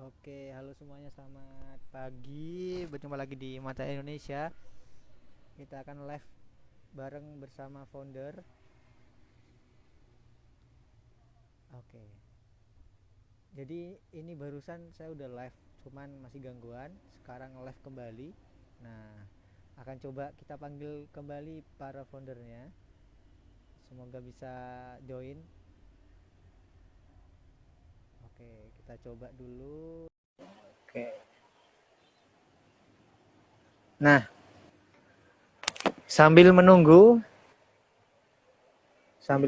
Oke, halo semuanya, selamat pagi. Berjumpa lagi di Mata Indonesia. Kita akan live bareng bersama founder. Oke. Jadi ini barusan saya udah live, cuman masih gangguan. Sekarang live kembali. Nah, akan coba kita panggil kembali para foundernya. Semoga bisa join. Oke, kita coba dulu. Oke. Nah, sambil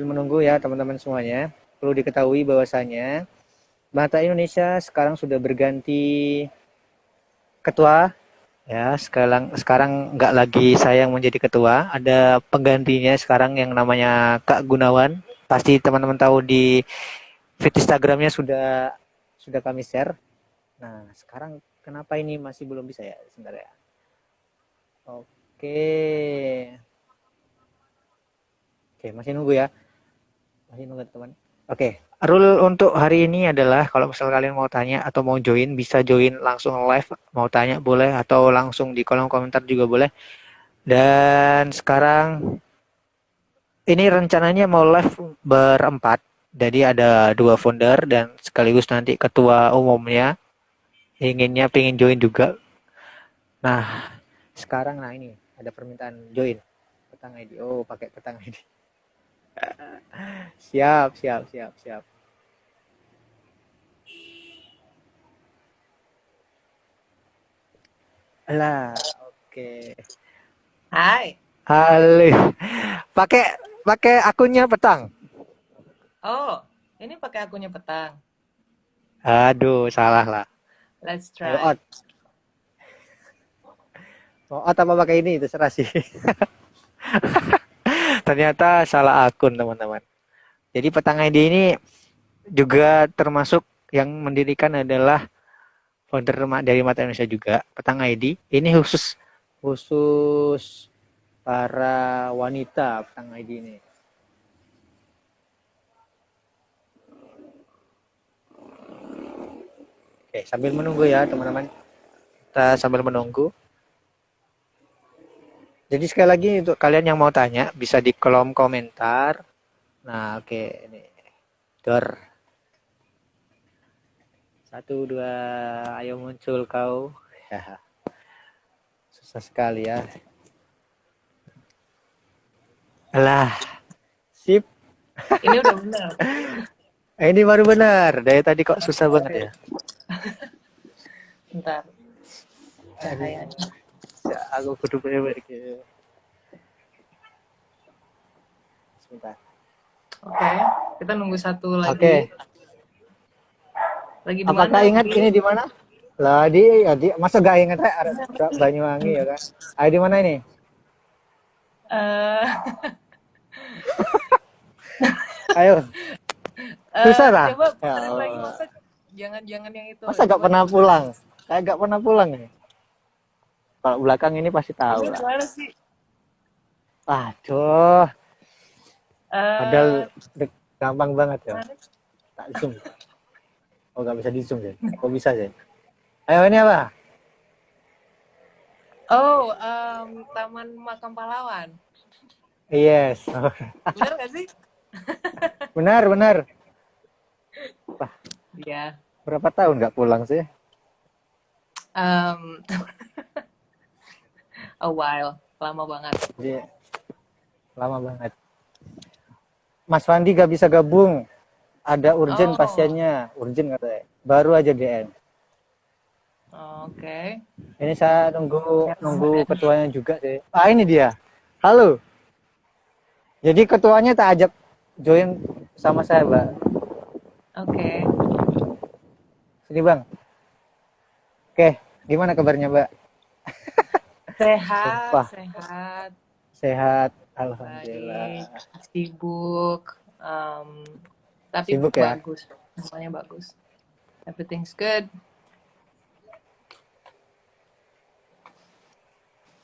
menunggu ya teman-teman semuanya, perlu diketahui bahwasanya Mata Indonesia sekarang sudah berganti ketua ya. Sekarang nggak lagi saya yang menjadi ketua, ada penggantinya sekarang yang namanya Kak Gunawan. Pasti teman-teman tahu di feed Instagramnya sudah kami share. Nah, sekarang kenapa ini masih belum bisa ya? Sebentar ya. Oke. Oke, masih nunggu ya. Masih nunggu teman. Oke, rule untuk hari ini adalah kalau misal kalian mau tanya atau mau join, bisa join langsung live, mau tanya boleh, atau langsung di kolom komentar juga boleh. Dan sekarang ini rencananya mau live berempat, jadi ada dua founder dan sekaligus nanti ketua umumnya, inginnya pengen join juga. Nah, sekarang ini ada permintaan join. Petang ID, oh pakai petang ID. Siap, siap, siap, siap. Lah, oke. Hai. Halo. Pakai pakai akunnya petang. Oh, ini pakai akunnya Petang. Aduh, salah lah. Let's Ayo try. out. Mau out apa pakai ini terserah sih. Ternyata salah akun, teman-teman. Jadi petang ID ini juga termasuk yang mendirikan adalah founder dari Mata Indonesia juga. Petang ID ini khusus khusus para wanita, petang ID ini. Oke, sambil menunggu ya, teman-teman. Kita sambil menunggu. Jadi sekali lagi untuk kalian yang mau tanya bisa di kolom komentar. Nah, oke, ini dor. Satu dua, ayo muncul kau. Ya, susah sekali ya. Alah, sip. Ini udah benar. Ini baru benar. Dari tadi kok susah banget ya. Bentar, Aduh, cahayanya. ya, aku kudu balik ya. Sebentar. Oke, kita nunggu satu lagi. Oke, Lagi di apakah mana, ingat Bi? ini di mana? Lah di masa gak ingat Banyuwangi ya kan? Ayo di mana ini? Eh, Ayo, susah lah. coba Ya puterin lagi, Allah. masa jangan yang itu. Masa gak Coba pernah yang pulang? Kayak gak pernah pulang ini. Kalau belakang ini pasti tahu ini lah. gimana sih? Aduh, padahal Eh, gampang banget ya. mana? Tak zoom. Oh gak bisa di zoom ya? Kok bisa sih? Ayo ini apa? Oh, Taman Makam Pahlawan. Yes. Benar gak sih? Benar, benar. Wah, Iya. berapa tahun gak pulang sih? Um, a while, lama banget. Jadi, lama banget. Mas Fandi gak bisa gabung. Ada urgent Oh, pasiennya. Urgent katanya. Baru aja DM. oke. Ini saya nunggu Ya, nunggu ketuanya juga sih. Ah ini dia. Halo. Jadi ketuanya tak ajak join sama saya, Mbak. oke. Sini, Bang. Oke, gimana kabarnya, Mbak? Sehat, Sumpah, sehat, sehat. baik, Alhamdulillah. sibuk, tapi Sibuk ya? bagus, semuanya bagus. Everything's good.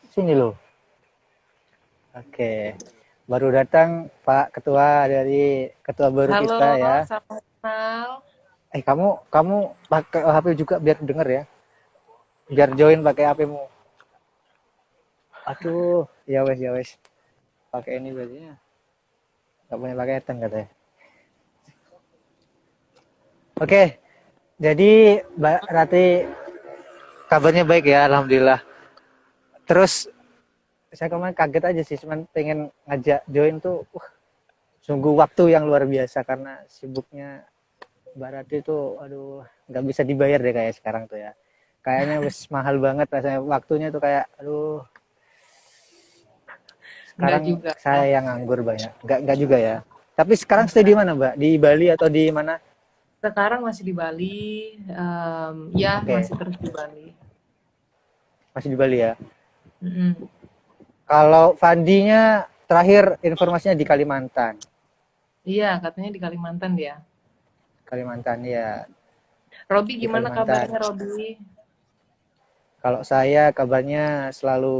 Sini loh. Oke. Baru datang Pak Ketua dari Ketua baru Halo, kita ya. salam kenal. Kamu kamu pakai HP juga biar denger ya. Biar join pakai HP-mu. Aduh, ya wes. Pakai ini berarti ya. Gak punya pakai Ethan katanya. Oke, jadi Mbak Rati kabarnya baik ya, alhamdulillah. Terus saya kemarin kaget aja sih, cuman pengen ngajak join tuh, sungguh waktu yang luar biasa karena sibuknya Mbak Rati tuh, aduh, nggak bisa dibayar deh kayak sekarang tuh ya. Kayaknya wis mahal banget rasanya waktunya tuh kayak, aduh. Enggak Sekarang juga. saya yang nganggur banyak, nggak juga ya. Tapi sekarang stay di mana Mbak? Di Bali atau di mana? Sekarang masih di Bali, ya Oke, masih terus di Bali. masih di Bali ya. Mm-mm. Kalau Fandinya terakhir informasinya di Kalimantan. Iya, katanya di Kalimantan dia. Kalimantan ya, Robi di gimana Kalimantan. kabarnya Robi? Kalau saya kabarnya selalu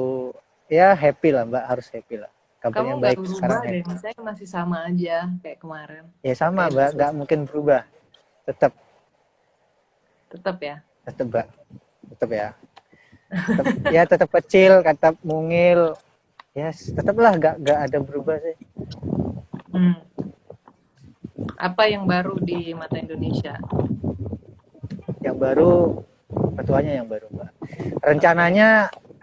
ya happy lah Mbak, harus happy lah. Kamu Kabarnya nggak baik berubah sekarang deh, happy. saya masih sama aja kayak kemarin. Ya sama Kayak Mbak, dulu. nggak mungkin berubah. Tetap, Tetap ya. tetap Mbak, tetap ya. Tetap, ya tetap kecil, tetap mungil. Ya tetaplah nggak ada berubah sih. Hmm. Apa yang baru di mata Indonesia? Yang baru ketuanya yang baru Mbak. Oke.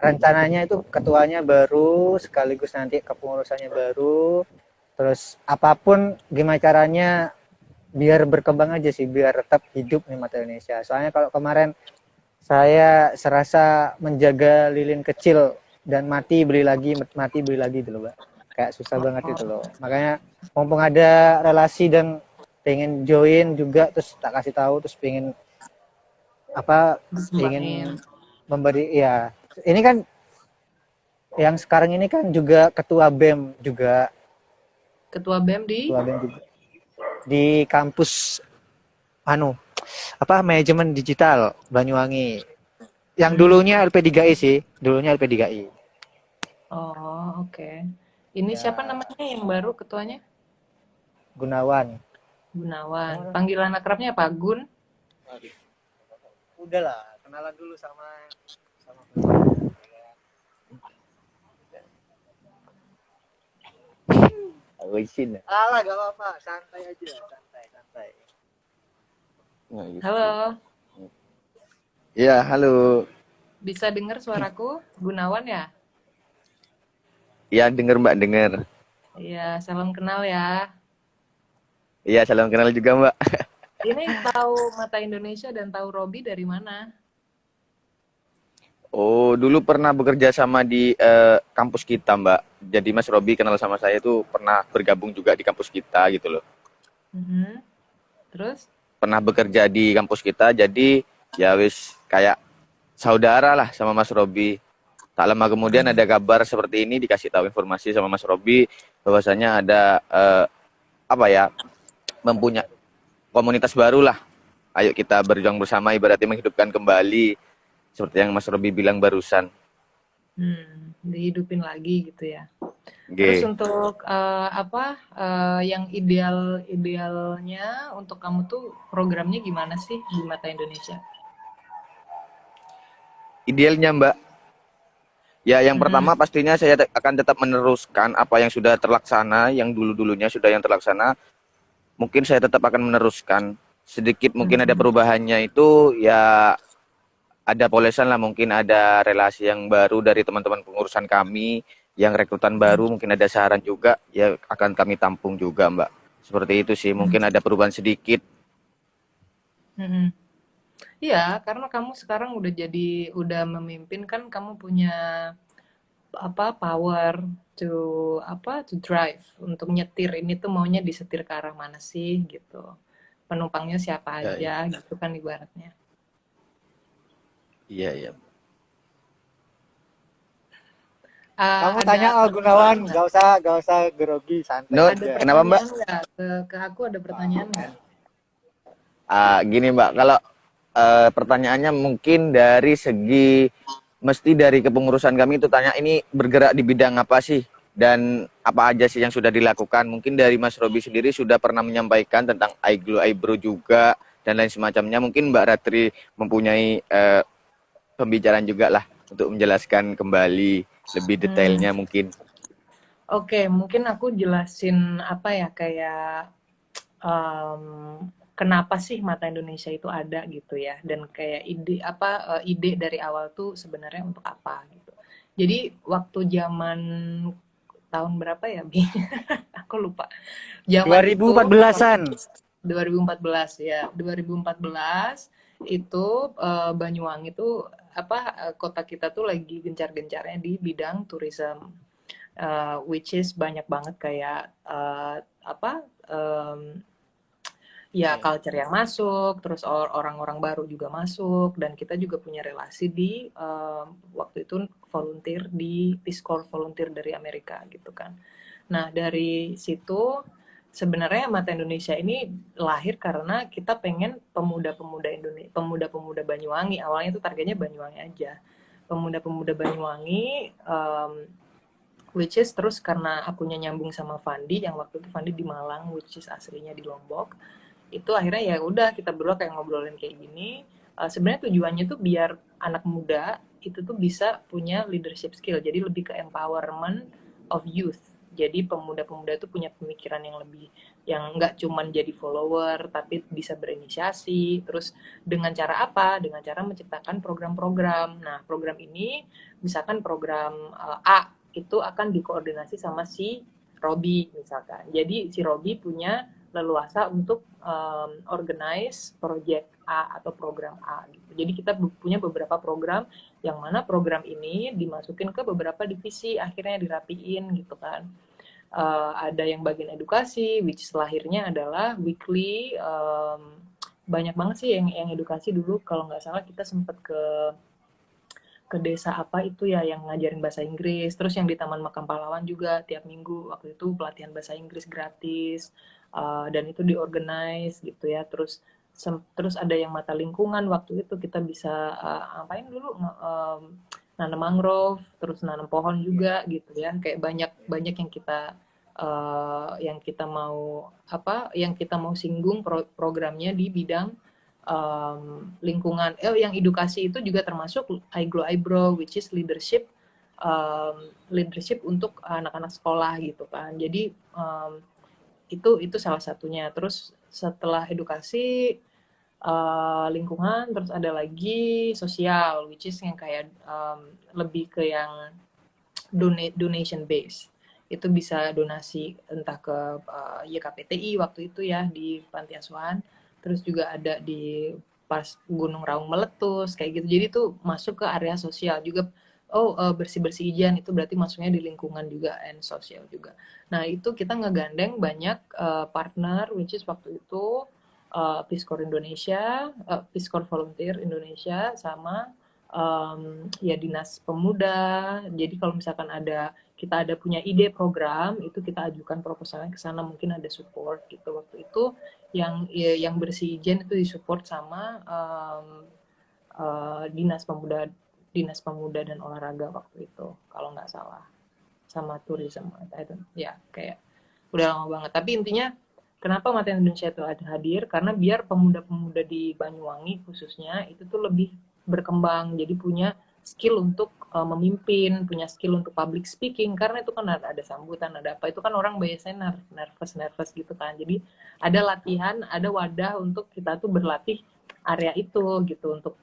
Rencananya itu ketuanya baru, sekaligus nanti kepengurusannya baru. Terus apapun gimana caranya biar berkembang aja sih, biar tetap hidup nih mata Indonesia. Soalnya kalau kemarin saya serasa menjaga lilin kecil dan mati beli lagi dulu Mbak. Kayak susah banget itu Oh, loh. Makanya mumpung ada relasi dan pengen join juga, terus tak kasih tahu, terus pengen apa, dikembangin. ingin memberi ya. Ini kan yang sekarang ini kan juga ketua BEM juga, Ketua BEM di? ketua BEM juga di kampus anu apa manajemen digital Banyuwangi. Yang Hmm. dulunya LP3I sih, dulunya LP3I. Oh, oke. Ini siapa Ya, namanya yang baru ketuanya? Gunawan. Gunawan. Oh, Panggilan akrabnya apa? Gun? udahlah, kenalan dulu sama Wisin ya? Alah, gak apa-apa, santai aja, santai, santai. Nggak gitu. Halo, Ya, halo. bisa dengar suaraku? Gunawan ya? Ya, denger Mbak, denger. Iya, salam kenal ya. Iya, salam kenal juga Mbak. Ini tahu Mata Indonesia dan tahu Robi dari mana? Oh, dulu pernah bekerja sama di kampus kita Mbak. Jadi Mas Robi kenal sama saya itu pernah bergabung juga di kampus kita gitu loh. Mhm. Terus? Pernah bekerja di kampus kita, jadi ya wis kayak saudara lah sama Mas Robi. Tak lama kemudian ada kabar seperti ini, dikasih tahu informasi sama Mas Robi bahwasanya ada apa ya, mempunyai komunitas baru lah. Ayo kita berjuang bersama, ibaratnya menghidupkan kembali seperti yang Mas Robi bilang barusan. Dihidupin lagi gitu ya. Terus G. untuk apa yang idealnya untuk kamu tuh programnya gimana sih di Mata Indonesia? Idealnya Mbak, ya yang Mm-mm. pertama pastinya saya akan tetap meneruskan apa yang sudah terlaksana, yang dulu-dulunya sudah yang terlaksana. Mungkin saya tetap akan meneruskan. Sedikit mungkin ada Mm-mm. perubahannya itu ya, ada polesan lah, mungkin ada relasi yang baru dari teman-teman pengurusan kami, yang rekrutan baru, mungkin ada saran juga, ya akan kami tampung juga Mbak. Seperti itu sih, mungkin ada perubahan sedikit. Mm-mm. Iya, karena kamu sekarang udah memimpin kan kamu punya apa power to to drive untuk nyetir ini tuh maunya disetir ke arah mana sih gitu. Penumpangnya siapa Ya, aja gitu kan ibaratnya. iya, iya. Kamu Ada tanya pertanyaan Gunawan, nggak? gak usah grogi, santai No, Ada aja. kenapa Mbak? pertanyaan nggak? Ke aku ada pertanyaan nggak? Gini Mbak, kalau pertanyaannya mungkin dari segi, mesti dari kepengurusan kami itu tanya ini bergerak di bidang apa sih dan apa aja sih yang sudah dilakukan. Mungkin dari Mas Robi sendiri sudah pernah menyampaikan tentang iGlow Eyebrow juga, dan lain semacamnya. Mungkin Mbak Ratri mempunyai pembicaraan juga lah untuk menjelaskan kembali lebih detailnya mungkin. Oke, mungkin aku jelasin apa ya, kayak kenapa sih Mata Indonesia itu ada gitu ya, dan kayak ide dari awal tuh sebenarnya untuk apa gitu. Jadi waktu zaman tahun berapa ya, Bi? Aku lupa. Zaman itu 2014-an. 2014 ya, 2014 itu Banyuwangi tuh kota kita tuh lagi gencar-gencarnya di bidang tourism, which is banyak banget kayak ya culture yang masuk, terus orang-orang baru juga masuk, dan kita juga punya relasi di waktu itu volunteer di Peace Corps, volunteer dari Amerika gitu kan. Nah dari situ sebenarnya Mata Indonesia ini lahir karena kita pengen pemuda-pemuda Banyuwangi, awalnya itu targetnya Banyuwangi aja, pemuda-pemuda Banyuwangi, which is terus karena akunya nyambung sama Fandi, yang waktu itu Fandi di Malang, which is aslinya di Lombok, itu akhirnya ya udah kita berdua kayak ngobrolin kayak gini. Sebenarnya tujuannya tuh biar anak muda itu tuh bisa punya leadership skill, jadi lebih ke empowerment of youth. Jadi pemuda-pemuda itu punya pemikiran yang lebih, yang nggak cuman jadi follower, tapi bisa berinisiasi. Terus dengan cara apa? Dengan cara menciptakan program-program. Nah, program ini, misalkan program A, itu akan dikoordinasi sama si Robi misalkan. Jadi si Robi punya leluasa untuk organize project A atau program A gitu. Jadi kita punya beberapa program yang mana program ini dimasukin ke beberapa divisi, akhirnya dirapiin gitu kan. Ada yang bagian edukasi, which is lahirnya adalah weekly, banyak banget sih yang edukasi dulu. Kalau nggak salah kita sempat ke desa apa itu ya, yang ngajarin bahasa Inggris. Terus yang di Taman Makam Pahlawan juga tiap minggu waktu itu pelatihan bahasa Inggris gratis, dan itu diorganize gitu ya. Terus ada yang mata lingkungan, waktu itu kita bisa ngapain dulu, nanam mangrove, terus nanam pohon juga gitu ya. Kayak banyak yang kita mau singgung programnya di bidang lingkungan. Yang edukasi itu juga termasuk iGlow, which is leadership untuk anak-anak sekolah gitu kan. Jadi itu salah satunya. Terus setelah edukasi, lingkungan, terus ada lagi sosial, which is yang kayak lebih ke yang donation base. Itu bisa donasi entah ke YKPTI waktu itu ya di Panti Asuhan, terus juga ada di pas Gunung Raung meletus kayak gitu. Jadi itu masuk ke area sosial juga. Bersih-bersih ijan itu berarti masuknya di lingkungan juga, and sosial juga. Nah itu kita ngegandeng banyak partner, which is waktu itu Peace Corps Indonesia, Peace Corps Volunteer Indonesia, sama ya Dinas Pemuda. Jadi kalau misalkan kita ada punya ide program, itu kita ajukan proposalnya ke sana, mungkin ada support gitu. Waktu itu yang bersih ijen itu disupport sama Dinas Pemuda dan Olahraga waktu itu kalau nggak salah, sama tourism ya, kayak udah lama banget. Tapi intinya kenapa Mata Indonesia itu ada hadir, karena biar pemuda-pemuda di Banyuwangi khususnya itu tuh lebih berkembang, jadi punya skill untuk memimpin, punya skill untuk public speaking, karena itu kan ada sambutan, ada apa, itu kan orang biasanya nervous gitu kan. Jadi ada latihan, ada wadah untuk kita tuh berlatih area itu gitu, untuk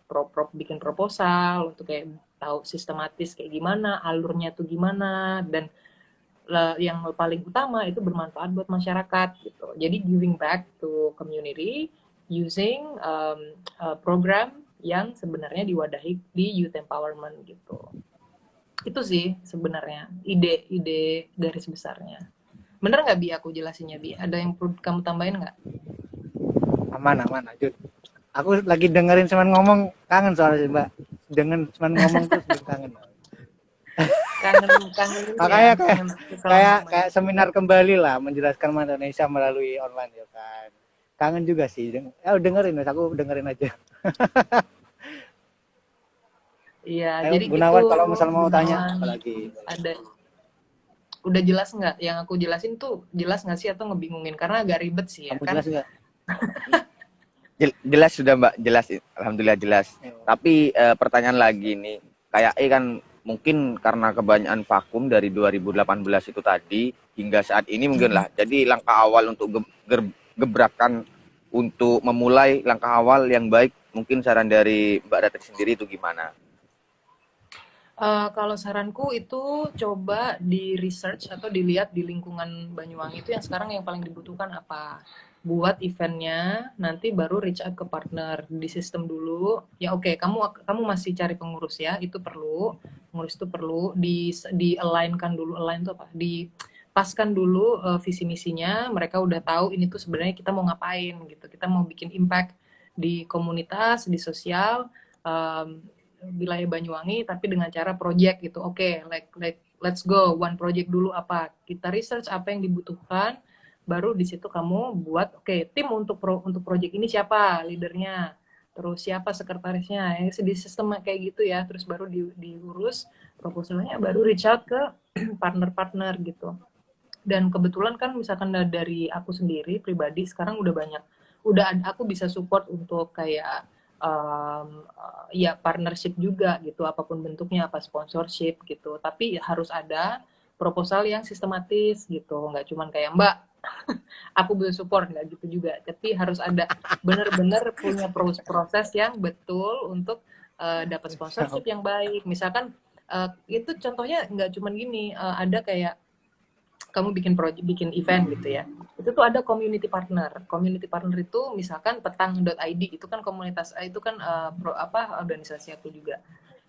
bikin proposal, untuk kayak tahu sistematis kayak gimana, alurnya tuh gimana, dan yang paling utama itu bermanfaat buat masyarakat gitu. Jadi giving back to community using program yang sebenarnya diwadahi di youth empowerment gitu. Itu sih sebenarnya ide garis besarnya. Bener nggak, Bi, aku jelasinnya, Bi? Ada yang perlu kamu tambahin nggak? Aman, lanjut. Aku lagi dengerin cuman ngomong, kangen soalnya Mbak. Dengan cuman ngomong tuh kangen. Kangen Makanya ya, kayak seminar kembali lah, menjelaskan Mata Indonesia melalui online ya kan. Kangen juga sih. Dengerin, aku dengerin aja. Iya, jadi Bu Nawar gitu. kalau misalnya mau tanya apalagi. Ada. Udah jelas nggak? Yang aku jelasin tuh jelas nggak sih, atau ngebingungin? Karena agak ribet sih ya. Kamu kan? jelas nggak? Jelas sudah Mbak, jelas. Alhamdulillah jelas. Tapi pertanyaan lagi nih, kayak kan mungkin karena kebanyakan vakum dari 2018 itu tadi hingga saat ini mungkin lah. Jadi langkah awal untuk gebrakan untuk memulai langkah awal yang baik, mungkin saran dari Mbak Ratri sendiri itu gimana? Kalau saranku itu coba di research atau dilihat di lingkungan Banyuwangi itu yang sekarang yang paling dibutuhkan apa. Buat eventnya, nanti baru reach out ke partner di sistem dulu. Ya oke, kamu masih cari pengurus ya, itu perlu. Pengurus itu perlu di align-kan dulu, align itu apa? Dipaskan dulu visi misinya. Mereka udah tahu ini tuh sebenarnya kita mau ngapain gitu. Kita mau bikin impact di komunitas, di sosial. Wilayah Banyuwangi tapi dengan cara project gitu. Oke, let's go one project dulu apa. Kita research apa yang dibutuhkan, baru di situ kamu buat tim untuk project ini siapa leadernya, terus siapa sekretarisnya. Di sistem kayak gitu ya. Terus baru diurus proposalnya, baru reach out ke partner-partner gitu. Dan kebetulan kan misalkan dari aku sendiri pribadi sekarang aku bisa support untuk kayak ya partnership juga gitu, apapun bentuknya, apa sponsorship gitu, tapi harus ada proposal yang sistematis gitu, nggak cuman kayak Mbak aku bisa support, nggak gitu juga, tapi harus ada benar-benar punya proses yang betul untuk dapat sponsorship yang baik. Misalkan itu contohnya nggak cuman gini, ada kayak kamu bikin event gitu ya, itu tuh ada community partner. Community partner itu misalkan petang.id, itu kan komunitas, itu kan organisasi aku juga.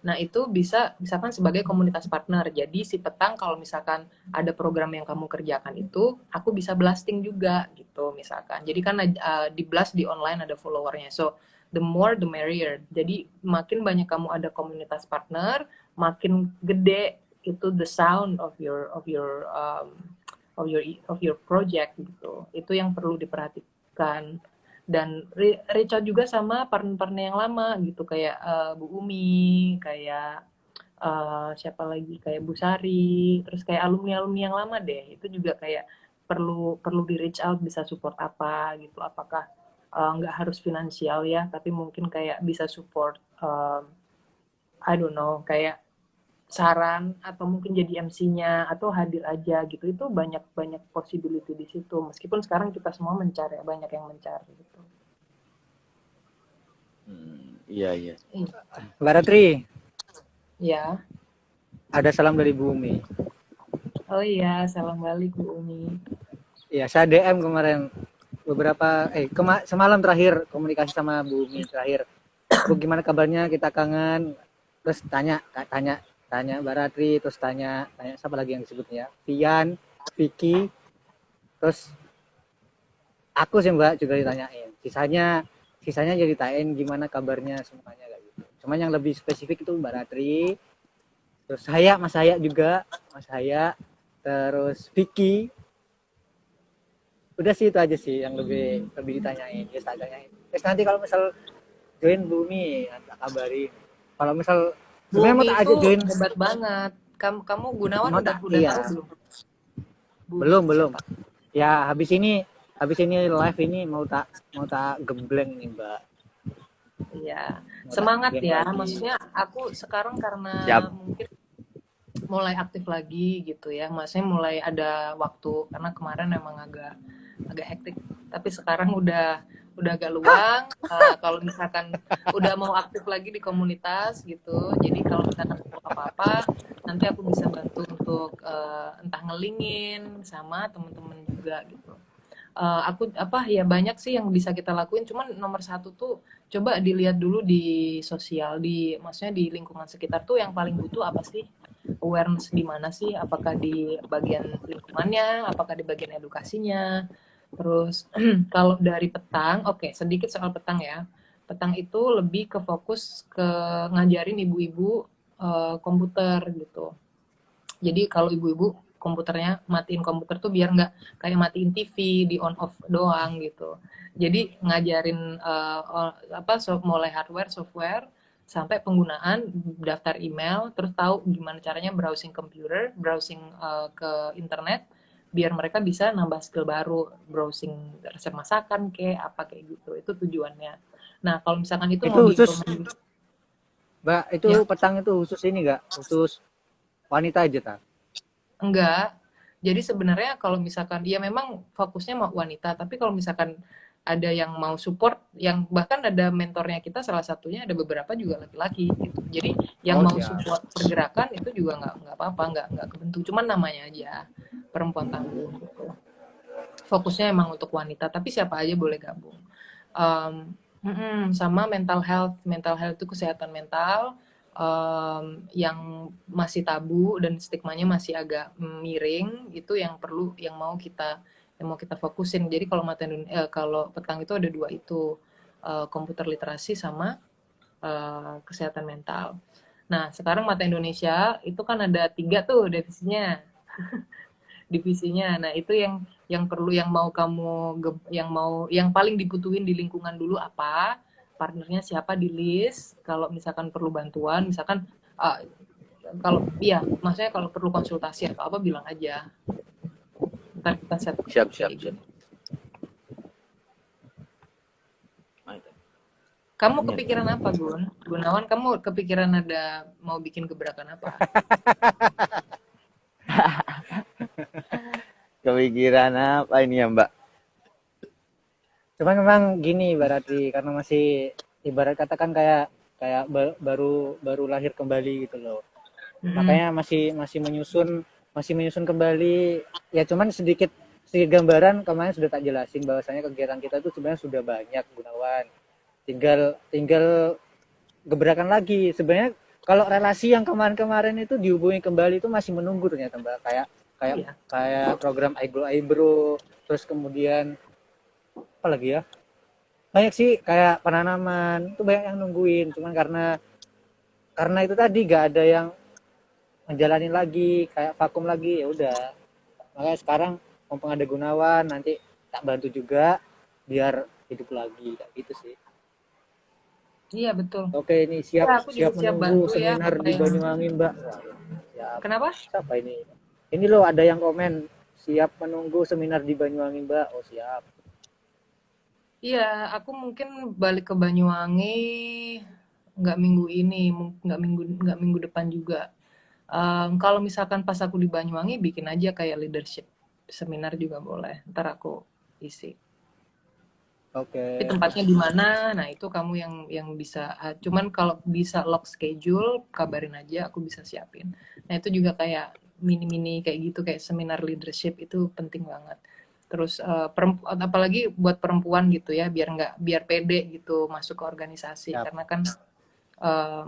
Nah itu bisa misalkan sebagai komunitas partner. Jadi si petang kalau misalkan ada program yang kamu kerjakan itu, aku bisa blasting juga gitu misalkan. Jadi kan di blast di online ada followernya. So the more the merrier. Jadi makin banyak kamu ada komunitas partner, makin gede itu the sound of your project gitu. Itu yang perlu diperhatikan. Dan reach out juga sama partner-partner yang lama gitu, kayak Bu Umi, kayak siapa lagi, kayak Bu Sari, terus kayak alumni-alumni yang lama deh. Itu juga kayak perlu di reach out, bisa support apa gitu. Apakah nggak harus finansial ya, tapi mungkin kayak bisa support I don't know, kayak saran atau mungkin jadi MC-nya atau hadir aja gitu. Itu banyak possibility di situ, meskipun sekarang kita semua mencari, banyak yang mencari gitu. Iya. Mbak Ratri, Ya. ada salam dari Bu Umi. Oh iya, salam balik Bu Umi. Iya, saya DM kemarin beberapa semalam terakhir komunikasi sama Bu Umi terakhir. Bu, gimana kabarnya? Kita kangen. Terus tanya Mbak Ratri, terus tanya siapa lagi yang disebutnya? Vian, Vicky, terus aku sih Mbak juga ditanyain. Sisanya jadi ditanyain gimana kabarnya semuanya kayak gitu. Cuma yang lebih spesifik itu Mbak Ratri, terus Mas Haya juga, terus Vicky. Udah sih itu aja sih yang lebih ditanyain. Yes, tak tanyain. Terus nanti kalau misal join Bumi, tak kabarin. Kalau misal sebenarnya mau tak aja join. Hebat banget. Kamu Gunawan udah iya. tahu belum? Belum. Ya habis ini live ini mau tak gembleng nih Mbak. Iya. Semangat ya. Lagi. Maksudnya aku sekarang karena mungkin mulai aktif lagi gitu ya. Maksudnya mulai ada waktu, karena kemarin emang agak hektik. Tapi sekarang udah agak luang. Kalau misalkan udah mau aktif lagi di komunitas gitu, jadi kalau misalkan apa-apa, nanti aku bisa bantu untuk entah ngelingin sama temen-temen juga gitu. Banyak sih yang bisa kita lakuin. Cuman nomor satu tuh coba dilihat dulu di sosial, maksudnya di lingkungan sekitar tuh yang paling butuh apa sih, awareness di mana sih, apakah di bagian lingkungannya, apakah di bagian edukasinya. Terus kalau dari petang, sedikit soal petang ya. Petang itu lebih ke fokus ke ngajarin ibu-ibu komputer gitu. Jadi kalau ibu-ibu komputernya, matiin komputer tuh biar nggak kayak matiin TV di on off doang gitu. Jadi ngajarin mulai hardware, software, sampai penggunaan daftar email, terus tahu gimana caranya browsing komputer, browsing ke internet, biar mereka bisa nambah skill baru, browsing resep masakan kayak apa kayak gitu. Itu tujuannya. Nah, kalau misalkan itu Itu mau khusus, diimplement, Mbak, itu ya petang itu khusus ini nggak? Khusus wanita aja, tak? enggak. Jadi sebenarnya kalau misalkan ya memang fokusnya mau wanita, tapi kalau misalkan ada yang mau support, yang bahkan ada mentornya kita salah satunya ada beberapa juga laki-laki gitu. Jadi yang Oh, mau siap. support pergerakan itu juga nggak apa-apa, nggak kebentuk. Cuman namanya aja perempuan tangguh gitu. Fokusnya emang untuk wanita, tapi siapa aja boleh gabung. Sama mental health itu kesehatan mental yang masih tabu dan stigmanya masih agak miring, itu yang mau kita fokusin. Jadi kalau petang itu ada dua itu, komputer literasi sama kesehatan mental. Nah, sekarang Mata Indonesia itu kan ada 3 tuh divisinya. Nah, itu yang perlu, yang paling dibutuhin di lingkungan dulu apa, partnernya siapa di list, kalau misalkan perlu bantuan, misalkan uh, kalau iya, maksudnya kalau perlu konsultasi atau apa bilang aja. Ntar kita set up Siap, siap, kayak siap. gini. Kamu Ini ada. kepikiran apa, Gunawan? Kamu kepikiran ada mau bikin gebrakan apa? Kepikiran apa ini ya, Mbak? Cuman memang gini berarti karena masih ibarat katakan kayak kayak baru lahir kembali gitu loh. Mm-mm. Makanya masih menyusun kembali. Ya cuman sedikit gambaran kemarin sudah tak jelasin bahwasanya kegiatan kita itu sebenarnya sudah banyak, Gunawan. Tinggal tinggal gebrakan lagi. Sebenarnya kalau relasi yang kemarin-kemarin itu dihubungi kembali itu masih menunggu ternyata, Mbak. Kayak kayak Iya. kayak program Aibro, terus kemudian apa lagi ya? Banyak sih kayak penanaman itu banyak yang nungguin, cuman karena itu tadi gak ada yang menjalani lagi, kayak vakum lagi, ya udah. Makanya sekarang mumpung ada Gunawan, nanti tak bantu juga biar hidup lagi kayak gitu sih. Iya, betul. Oke, ini Ya, siap aku juga siap siap menunggu bantu ya seminar apa di yang Banyuwangi, Mbak. Wah, siap. kenapa? Siapa ini? Ini loh ada yang komen siap menunggu seminar di Banyuwangi, Mbak. Oh, siap. Iya, aku mungkin balik ke Banyuwangi nggak minggu ini, nggak minggu depan juga. Kalau misalkan pas aku di Banyuwangi bikin aja kayak leadership seminar juga boleh. Ntar aku isi. Tapi Oke. tempatnya di mana? Nah, itu kamu yang bisa. Cuman kalau bisa lock schedule, kabarin aja, aku bisa siapin. Nah, itu juga kayak mini-mini kayak gitu, kayak seminar leadership itu penting banget. Terus apalagi buat perempuan gitu ya, biar pede gitu masuk ke organisasi, Siap. karena kan em,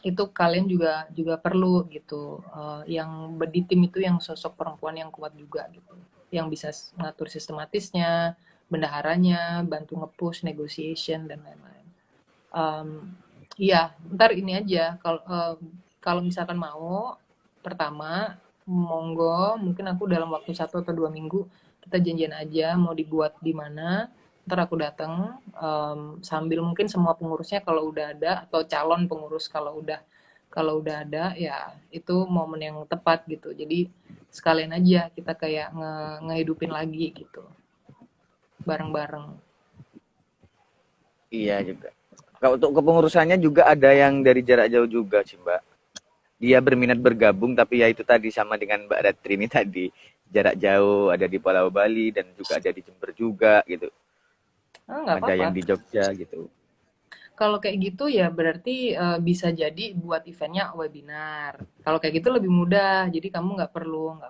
itu kalian juga perlu gitu. Yang di tim itu yang sosok perempuan yang kuat juga gitu, yang bisa ngatur sistematisnya, bendaharanya, bantu nge-push, negotiation dan lain-lain. Um, iya, ntar ini aja kalau misalkan mau pertama monggo, mungkin aku dalam waktu 1 atau 2 minggu kita janjian aja mau dibuat di mana, ntar aku datang sambil mungkin semua pengurusnya kalau udah ada, atau calon pengurus kalau udah ada, ya itu momen yang tepat gitu. Jadi sekalian aja kita kayak ngehidupin lagi gitu bareng-bareng. Iya juga. Kalau untuk kepengurusannya juga ada yang dari jarak jauh juga sih, Mbak. Dia berminat bergabung, tapi ya itu tadi sama dengan Mbak Ratri ini tadi. Jarak jauh, ada di Pulau Bali dan juga ada di Jember juga gitu. Nggak Ada apa-apa. yang di Jogja gitu. Kalau kayak gitu ya berarti bisa jadi buat eventnya webinar. Kalau kayak gitu lebih mudah, jadi kamu nggak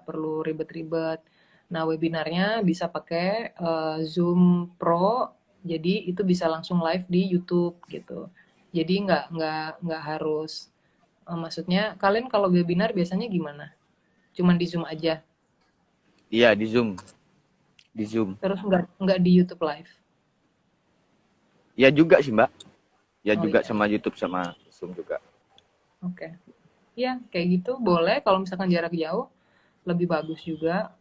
perlu ribet-ribet. Nah, webinarnya bisa pakai Zoom Pro, jadi itu bisa langsung live di YouTube gitu. Jadi nggak harus, maksudnya kalian kalau webinar biasanya gimana? Cuman di Zoom aja, Iya, di Zoom. Di Zoom. terus nggak di YouTube live. Ya juga sih, Mbak. Ya Oh juga iya, sama YouTube sama Zoom juga. oke. Ya kayak gitu boleh. Kalau misalkan jarak jauh, lebih bagus juga.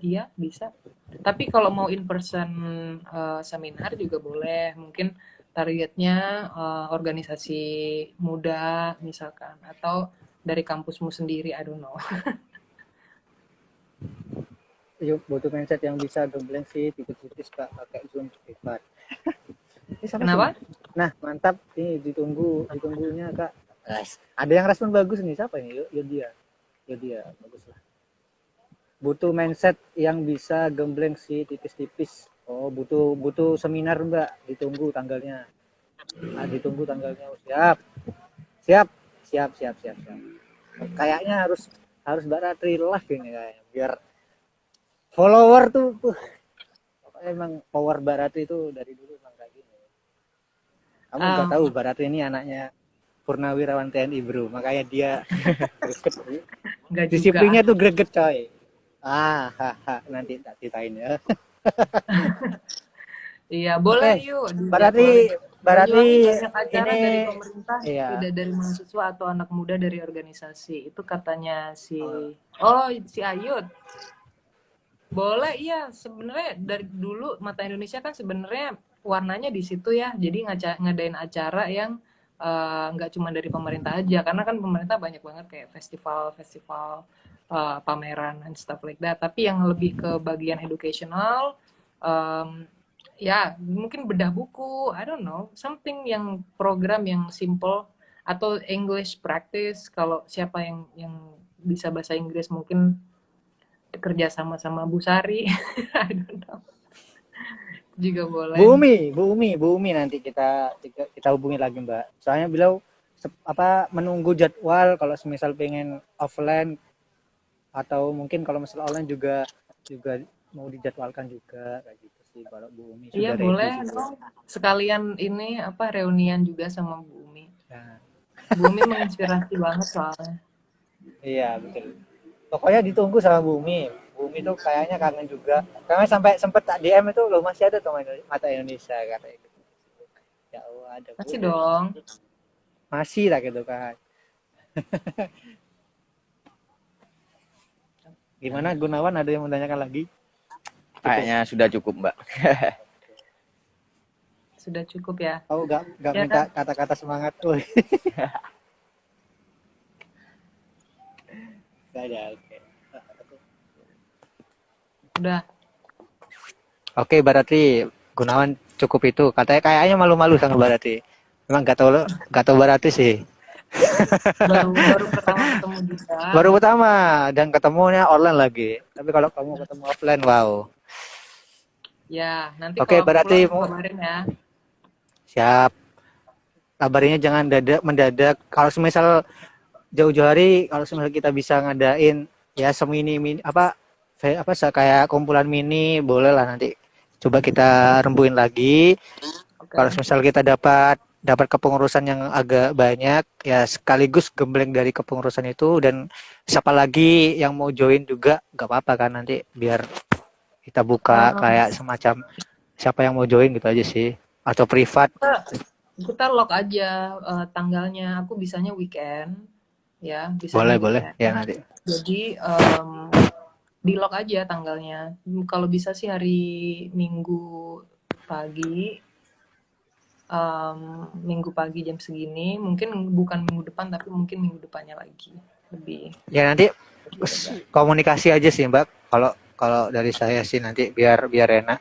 Iya bisa. Tapi kalau mau in person seminar juga boleh. Mungkin targetnya organisasi muda misalkan, atau dari kampusmu sendiri, I don't know. yuk butuh mindset yang bisa gembleng sih tipis-tipis Kak pakai Zoom privat. Ini sama sih. Kenapa? Nah, mantap. Ini ditunggunya Kak. Guys, ada yang respon bagus nih. Siapa ini? Yuk dia. Bagus lah. Butuh mindset yang bisa gembleng sih tipis-tipis. Oh, butuh seminar Mbak. Ditunggu tanggalnya. Ditunggu tanggalnya. Oh, siap. Kayaknya harus Mbak Ratri live ini kayaknya biar follower tuh emang power Mbak Ratri itu dari dulu emang kayak gini. Kamu nggak tahu Mbak Ratri ini anaknya Purnawirawan TNI bro, makanya dia disiplinnya tuh greget coy. Nanti tak ceritain ya. Iya boleh yuk. Berarti banyak acara ini dari pemerintah, iya. tidak dari mahasiswa atau anak muda dari organisasi. Itu katanya si Ayut. Boleh iya, sebenarnya dari dulu Mata Indonesia kan sebenarnya warnanya di situ ya. Jadi ngadain acara yang nggak cuma dari pemerintah aja, karena kan pemerintah banyak banget kayak festival pameran and stuff like that. Tapi yang lebih ke bagian educational, ya mungkin bedah buku, I don't know, something yang program yang simple atau English practice. Kalau siapa yang bisa bahasa Inggris mungkin kerja sama Bu Sari, I don't know. Juga boleh. Bu Umi nanti kita hubungi lagi Mbak. Soalnya beliau menunggu jadwal kalau semisal pengen offline atau mungkin kalau misal online juga mau dijadwalkan juga kayak gitu sih kalau Bu Umi sudah ready. Iya boleh dong. Sekalian ini reunian juga sama Bu Umi. Nah. Bu Umi menginspirasi banget soalnya. Iya betul. Pokoknya ditunggu sama Bu Umi. Bu Umi tuh kayaknya kangen juga. Karena sampai sempet tak DM itu loh masih ada tuh Mata Indonesia katanya gitu. Ya Allah ada. Masih dong. Masih lah gitu kan. Gimana Gunawan, ada yang menanyakan lagi? Kayaknya sudah cukup Mbak. Sudah cukup ya. Oh enggak ya, minta kata-kata semangat tuh. Saya oke. Udah. Oke, Barati, Gunawan cukup itu. Kayaknya malu-malu sama Barati. Memang gak tahu Barati sih. baru pertama ketemu juga. Baru pertama dan ketemunya online lagi. Tapi kalau kamu ketemu offline, wow. Ya, nanti kalau Barati kabarin ya. Siap. Kabarnya jangan mendadak. Kalau semisal jauh-jauh hari, kalau semisal kita bisa ngadain ya semini kayak kumpulan mini, boleh lah nanti coba kita rembuin lagi. Okay. Kalau misal kita dapat kepengurusan yang agak banyak ya sekaligus gembleng dari kepengurusan itu, dan siapa lagi yang mau join juga gak apa-apa kan, nanti biar kita buka kayak semacam siapa yang mau join gitu aja sih, atau privat. Kita lock aja tanggalnya. Aku bisanya weekend ya, boleh ya nanti. Jadi di lock aja tanggalnya. Kalau bisa sih hari Minggu pagi, jam segini. Mungkin bukan minggu depan, tapi mungkin minggu depannya lagi lebih. Ya nanti komunikasi aja sih Mbak. Kalau dari saya sih nanti biar enak.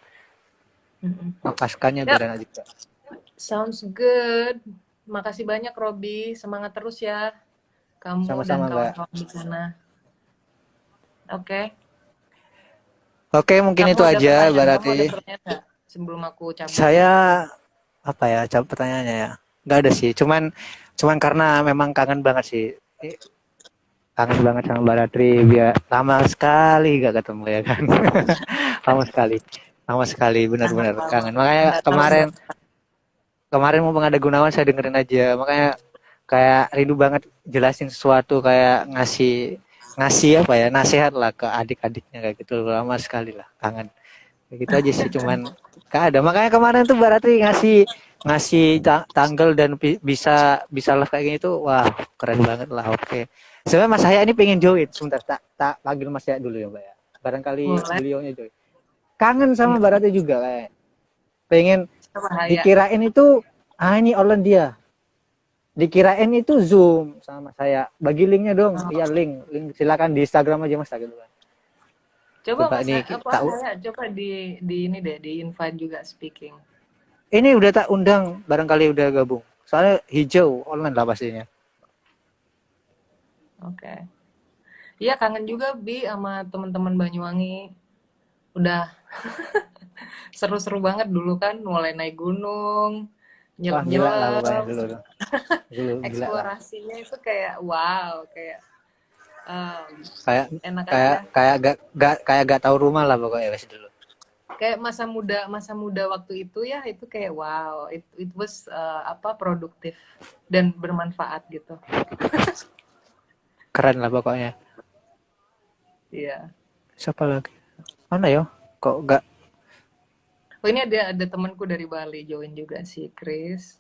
Lepaskannya biar enak juga. Sounds good. Makasih banyak Robi. Semangat terus ya. Kamu sama-sama, dan kawan-kawan di sana. Oke, mungkin itu aja berarti. Sebelum aku cabut. Saya pertanyaannya ya? Nggak ada sih. Cuman karena memang kangen banget sih. Kangen banget sama Mbak Ratri. Biar lama sekali gak ketemu ya kan. Lama sekali benar-benar kangen. Makanya kemarin mau ada Gunawan saya dengerin aja. Makanya kayak rindu banget jelasin sesuatu, kayak ngasih nasihat lah ke adik-adiknya kayak gitu. Lama sekali lah kangen kayak gitu aja sih. Cuman gak ada, makanya kemarin tuh berarti ngasih tanggal dan bisa live kayak gitu. Wah keren banget lah. Oke, sebenarnya Mas Haya ini pengen join, sebentar tak panggil Mas Haya dulu ya Mbak ya, barangkali beliaunya join. Kangen sama Mbak Ratri juga kayak pengen dikirain itu ini online dia, dikirain itu Zoom sama saya. Bagi linknya dong. Iya link silakan di Instagram aja Mas gitu kan. Coba Coba Mas nih apa tak saya coba di ini deh, di invite juga speaking. ini udah tak undang, barangkali udah gabung. Soalnya hijau online lah pastinya. Oke. Iya kangen juga Bi sama teman-teman Banyuwangi. Udah seru-seru banget dulu kan, mulai naik gunung, Wah gila lah pokoknya nyelem-nyelem, dulu tuh. Dulu gila lah. eksplorasinya itu kayak wow, kayak Kayak enak kayak aja. kayak gak tahu rumah lah pokoknya wes dulu. Kayak masa muda waktu itu ya, itu kayak wow, it was produktif dan bermanfaat gitu. Keren lah pokoknya. Iya. Siapa lagi? Mana yo? Kok gak Oh ini ada temanku dari Bali join juga sih, Chris.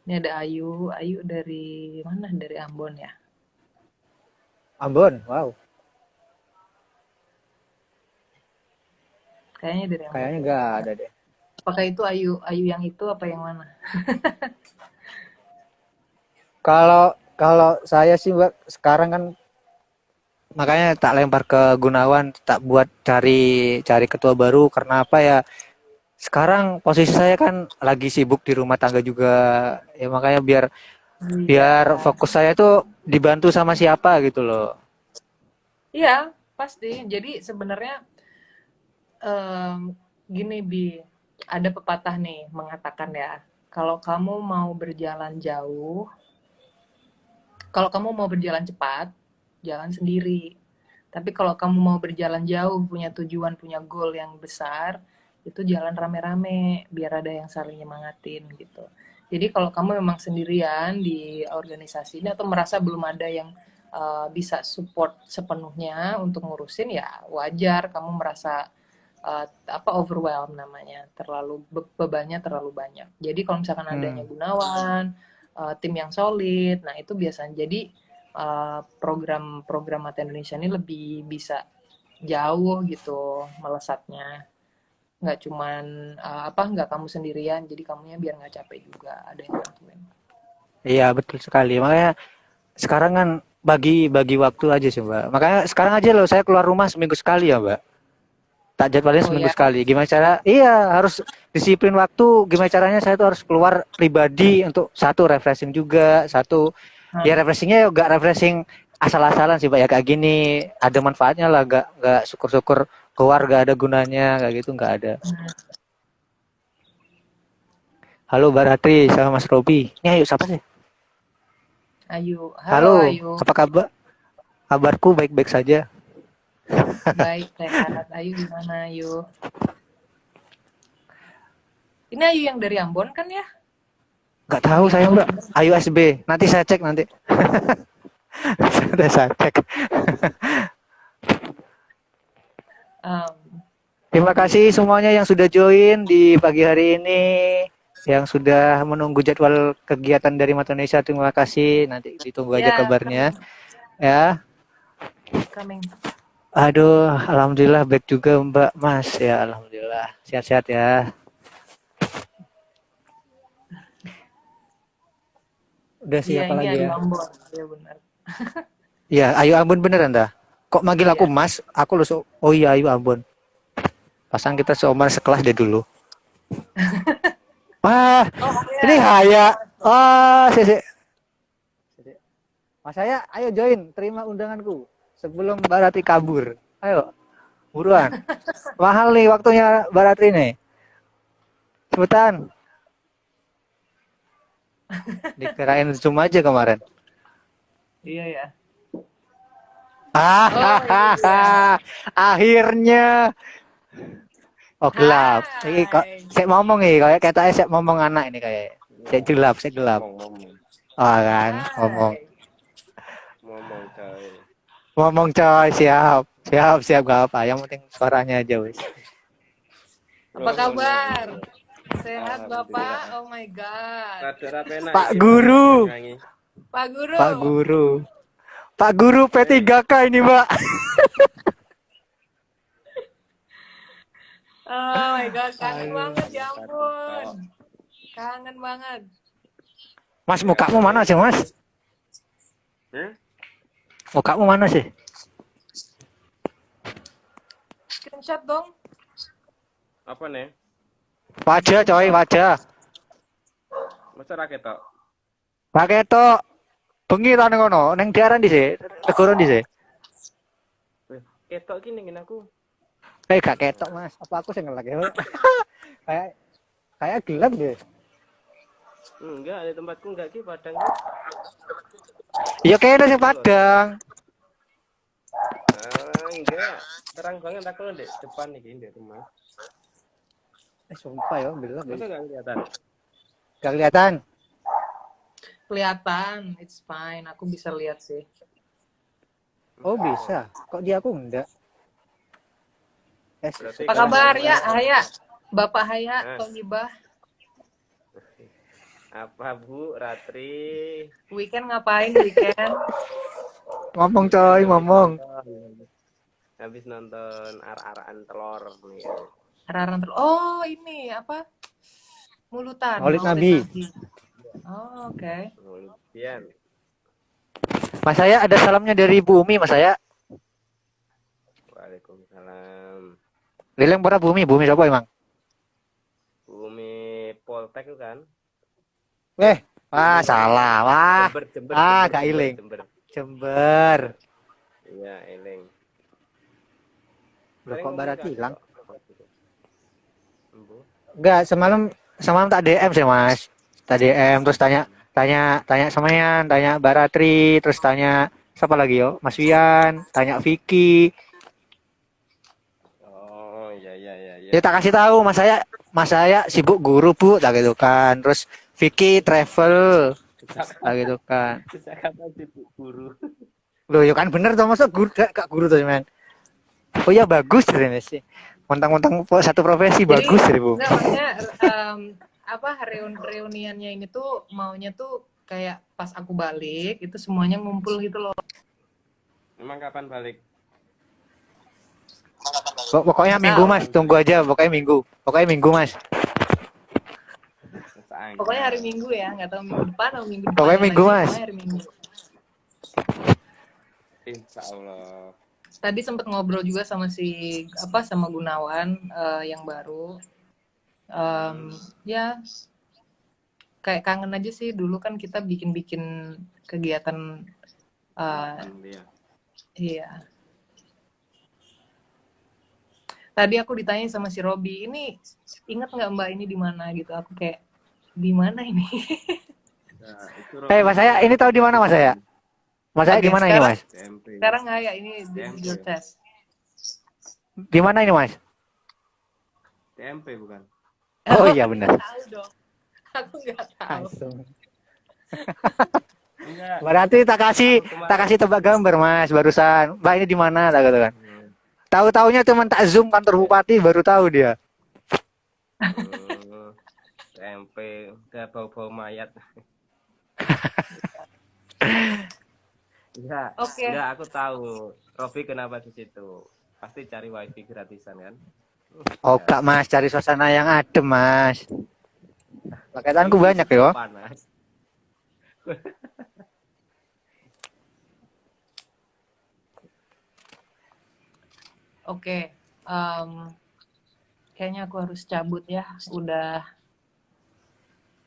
Ini ada Ayu, Ayu dari mana? Dari Ambon ya. Ambon? Wow. Kayaknya dari Ambon. Kayaknya gak ada deh. Apakah itu Ayu Ayu yang itu apa yang mana? Kalau kalau saya sih Mbak sekarang kan makanya tak lempar ke Gunawan, tak buat cari ketua baru karena apa ya? Sekarang posisi saya kan lagi sibuk di rumah tangga juga. Ya makanya biar Iya. fokus saya tuh dibantu sama siapa gitu loh. Iya, pasti. Jadi sebenarnya gini Bi, ada pepatah nih mengatakan ya, kalau kamu mau berjalan jauh, kalau kamu mau berjalan cepat, jalan sendiri. Tapi kalau kamu mau berjalan jauh, punya tujuan, punya goal yang besar, itu jalan rame-rame, biar ada yang saling nyemangatin gitu. Jadi kalau kamu memang sendirian di organisasi ini atau merasa belum ada yang bisa support sepenuhnya untuk ngurusin, ya wajar kamu merasa overwhelm namanya, terlalu bebannya terlalu banyak. Jadi kalau misalkan adanya Gunawan, tim yang solid, nah itu biasanya jadi program Mata Indonesia ini lebih bisa jauh gitu melesatnya, nggak cuman nggak kamu sendirian, jadi kamunya biar nggak capek juga ada yang bantuin. Iya betul sekali. Makanya sekarang kan bagi waktu aja sih Mbak. Makanya sekarang aja loh saya keluar rumah seminggu sekali ya Mbak. Tak jadwalin Oh seminggu ya. sekali. Gimana cara? Iya harus disiplin waktu. Gimana caranya saya tuh harus keluar pribadi untuk satu refreshing juga, satu ya refreshingnya gak refreshing asal-asalan sih Mbak ya kayak gini. Ada manfaatnya lah, gak syukur-syukur keluar gak ada gunanya kayak gitu nggak ada. Halo Mbak Ratri sama Mas Robi. Ini ayo siapa sih? Ayu, Halo, Ayu. apa kabar? Kabarku baik-baik saja. Baik, sehat. Ayu gimana Ayu? Ini Ayu yang dari Ambon kan ya? Gak tahu saya Mbak. Ayu SB. Nanti saya cek nanti. Sudah saya cek. Terima kasih semuanya yang sudah join di pagi hari ini, yang sudah menunggu jadwal kegiatan dari Mata Indonesia. Terima kasih. Nanti ditunggu aja kabarnya. Ya. Coming. Aduh, alhamdulillah baik juga Mbak Mas ya, alhamdulillah sehat-sehat ya. Udah siapa lagi ya? Ayu Ambon, ya benar. Iya, Ayu Ambon beneran dah. Kok manggil aku Mas? Aku lu oh iya Ayu Ambon. Pasang kita seumur sekelas deh dulu. Wah, ini Haya. Oh, Mas saya, ayo join, terima undanganku sebelum Mbak Ratri kabur. Ayo, buruan. Mahal nih waktunya Mbak Ratri nih. Cepetan. Dikirain Zoom aja kemarin. Iya ya. Akhirnya. Oh gelap. Ini kok saya ngomong nih kayak kata saya ngomong anak ini kayak. Saya gelap. Oh kan, ngomong coy, siap gak apa. Yang penting suaranya aja wis. Apa kabar? Sehat Bapak? Oh my god. Pak Guru. Pak Guru P3K ini, Mbak. Oh my god, kangen banget ya ampun. Kangen banget. Mas, mukamu mana sih, Mas? Mukamu mana sih? screenshot dong. Apa nih? Wajah coy, wajah. Masa rakyat tok? Pakai tok bengi ta ning kono, ning daerah ndi sih? Negara ndi sih? Ketok gini ngene aku. Gak ketok, Mas. Apa aku sing ngelak ya? Kayak kayak gelap deh. Enggak, di tempatku enggak ki Padang. Ya kayaknya sing Padang. Enggak. Terang banget aku di depan nih di rumah. Sumpah ya, gelap. Masa enggak kelihatan? Gak kelihatan. Kelihatan, it's fine. Aku bisa lihat sih. Oh, bisa. Kok di aku enggak? Berarti Apa kabar ya, Haya? Bapak Haya, Togibah. Apa Bu Ratri? Weekend ngapain weekend? Ngomong coy, ngomong. Habis nonton ar-aran telur nih. Raran oh, ini apa? Mulutan. Maulid Nabi. Oh, oke. Kemudian Mas saya ada salamnya dari Bu Umi, Mas saya. Waalaikumsalam. Lileng para Bumi siapa emang? Bumi Poltek itu kan? Wah, salah. Wah. Jember, Gak iling. Jember. Jember. Iya, iling. Loh, kok Barat hilang? Embu. Enggak, semalam tak DM sih, Mas. Tak DM terus tanya Semayan, tanya Baratri, terus tanya siapa lagi yo? Mas Wian, tanya Vicky. Oh, iya. Ya tak kasih tahu Mas saya sibuk guru, Bu, tak gitu kan. Terus Vicky travel, tak gitu kan. Sejak kapan sibuk guru? Loh, ya kan bener toh, masa guru gak guru tuh, men. Oh ya bagus ini sih. Mentang-mentang satu profesi. Jadi, bagus sih, Bu. Enggak, maksudnya apa reuniannya ini tuh maunya tuh kayak pas aku balik itu semuanya ngumpul gitu loh. Emang kapan balik? Pokoknya minggu, Mas. Tunggu aja, pokoknya minggu, Mas. Pokoknya hari Minggu ya, nggak tahu minggu depan atau minggu depan. Pokoknya minggu, lagi, Mas. hari Minggu. Insya Allah. Tadi sempat ngobrol juga sama sama Gunawan yang baru. Ya kayak kangen aja sih, dulu kan kita bikin kegiatan iya. Tadi aku ditanya sama si Robi, ini ingat nggak Mbak ini di mana gitu? Aku kayak di mana ini? Mas saya ini tahu di mana Mas saya? Mas saya di mana ini, Mas? Sekarang nggak ya, ini your test. Di mana ini, Mas? TMP bukan? Oh iya benar. Tahu dong. Aku nggak tahu. Berarti tak kasih tebak gambar, Mas, barusan. Mbak ini di mana, tak gitu kan? Tahu-taunya cuma tak zoom kantor bupati baru tahu dia. TMP udah bau-bau mayat. Enggak, aku tahu. Robi kenapa di situ? Pasti cari wifi gratisan kan? Oh, Kak, Mas, cari suasana yang adem, Mas. Paketanku banyak yo. Panas. Oke, kayaknya aku harus cabut ya. Udah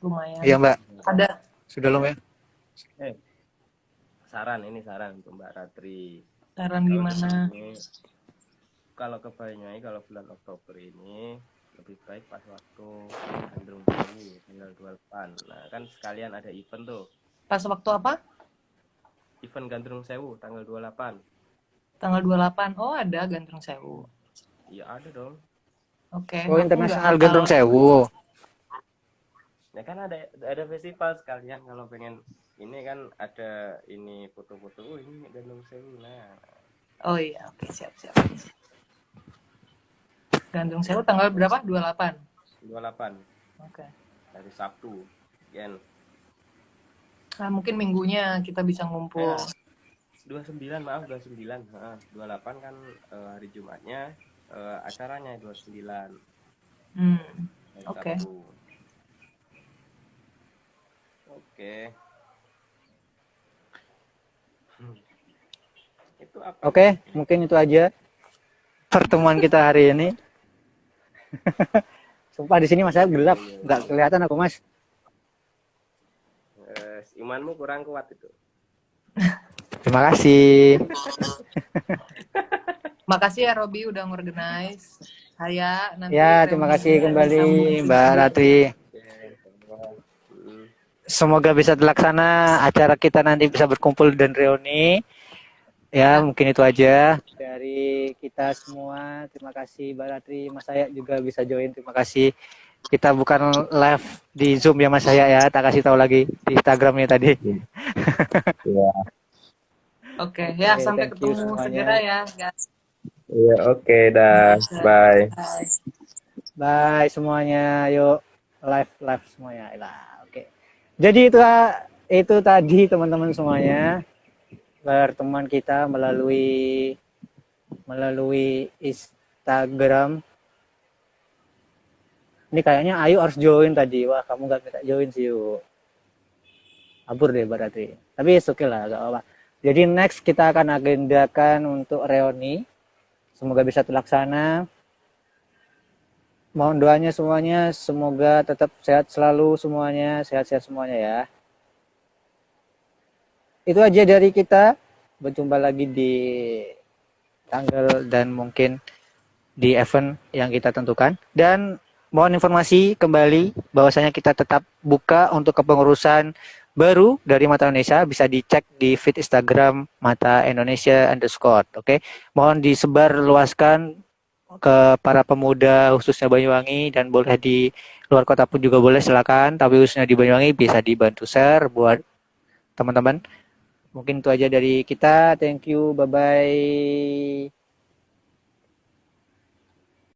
lumayan. Iya, Mbak. Ada. Sudah lumayan. Saran untuk Mbak Ratri. Saran gimana? Kalau ke Banyuwangi kalau bulan Oktober ini lebih baik pas waktu Gandrung Sewu tanggal 28. Nah, kan sekalian ada event tuh. Pas waktu apa? Event Gandrung Sewu tanggal 28. Tanggal 28. Oh, ada Gandrung Sewu. Iya, ada dong. Oke. Oh, internasional Gandrung Sewu. Ya kan ada festival sekalian kalau pengen ini kan ada ini foto-foto. Oh, ini Gandrung Sewu. Nah. Oh iya, oke, siap. Gandrung Sewu tanggal berapa? 28. 28. Oke. Dari Sabtu. Gen. Nah, mungkin minggunya kita bisa ngumpul. 29 maaf 29. 28 kan hari Jumatnya acaranya 29. Oke. Oke. Itu apa? Oke, mungkin itu aja. pertemuan kita hari ini. Sumpah di sini Mas saya gelap, nggak kelihatan aku Mas. Imanmu kurang kuat itu. Terima kasih. Makasih ya Robi udah ngorganize. Saya nanti Ya, terima kasih kembali Mbak Ratri. Semoga bisa terlaksana acara kita nanti bisa berkumpul dan reuni. Ya, mungkin itu aja dari kita semua. Terima kasih Mbak Ratri, Mas saya juga bisa join. Terima kasih. Kita bukan live di Zoom ya Mas saya ya. Tak kasih tahu lagi di Instagramnya tadi. Iya. Oke, ya Oke, sampai thank you ketemu semuanya. segera ya, guys. Iya, oke dah. Bye. Bye. Bye semuanya. Yuk live semuanya. Lah, oke. Jadi itu tadi teman-teman semuanya pertemuan kita melalui Instagram. Ini kayaknya Ayu harus join tadi. Wah, kamu nggak minta join sih, yuk. Abur deh berarti. Tapi oke lah, gak apa-apa. Jadi next kita akan agendakan untuk reuni. Semoga bisa terlaksana. Mohon doanya semuanya, semoga tetap sehat selalu semuanya, sehat-sehat semuanya ya. Itu aja dari kita. Berjumpa lagi di tanggal dan mungkin di event yang kita tentukan. Dan mohon informasi kembali bahwasanya kita tetap buka untuk kepengurusan baru dari Mata Indonesia, bisa dicek di feed Instagram Mata Indonesia _ oke. Mohon disebar luaskan ke para pemuda khususnya Banyuwangi, dan boleh di luar kota pun juga boleh, silakan, tapi khususnya di Banyuwangi bisa dibantu share buat teman-teman. Mungkin itu aja dari kita. Thank you, bye bye.